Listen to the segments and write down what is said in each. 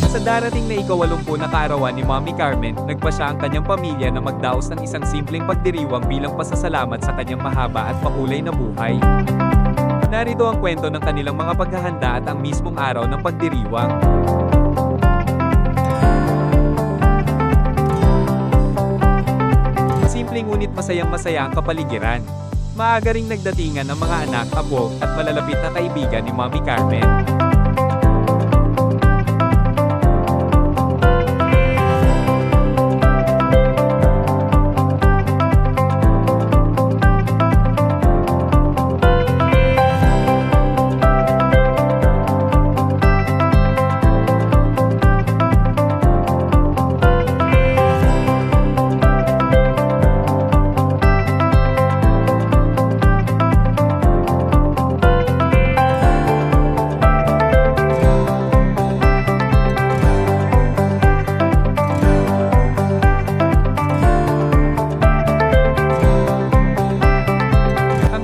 Sa darating na ika-80 na kaarawan ni Mommy Carmen, nagpa siya ang kanyang pamilya na magdaos ng isang simpleng pagdiriwang bilang pasasalamat sa kanyang mahaba at makulay na buhay. Narito ang kwento ng kanilang mga paghahanda at ang mismong araw ng pagdiriwang. Simpleng ngunit masayang-masaya ang kapaligiran. Maaga ring nagdatingan ang mga anak, apo, at malalapit na kaibigan ni Mommy Carmen.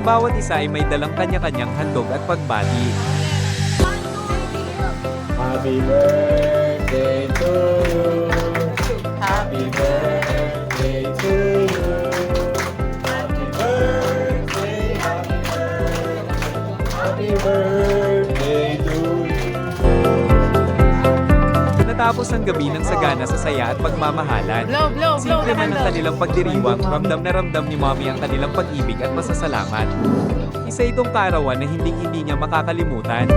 Bawat isa ay may dalang kanya-kanyang handog at pagbati. Happy birthday to you. Happy birthday to you. Happy birthday, happy birthday, happy birthday to you. Natapos ang gabi ng sagana sa saya at pagmamahalan. Simple man ang kanilang pagdiriwang, ramdam na ramdam ni Mommy ang kanilang pag-ibig at pasasalamat. Isa itong kaarawan na hindi niya makakalimutan.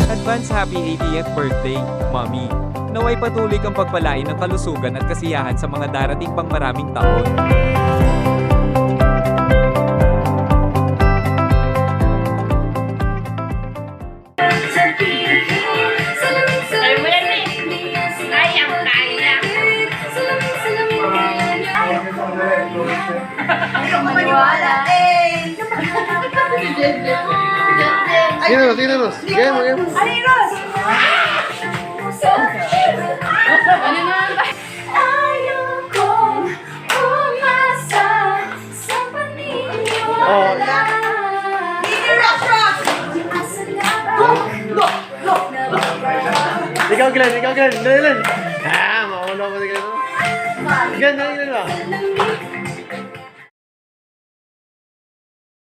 Advance happy 80th birthday, Mommy. Naway patuloy kang pagpalain ng kalusugan at kasiyahan sa mga darating pang maraming taon. Tingnan, game. Ikaw, Glenn. Dali. Mauna ko si Glenn. Glenn ba?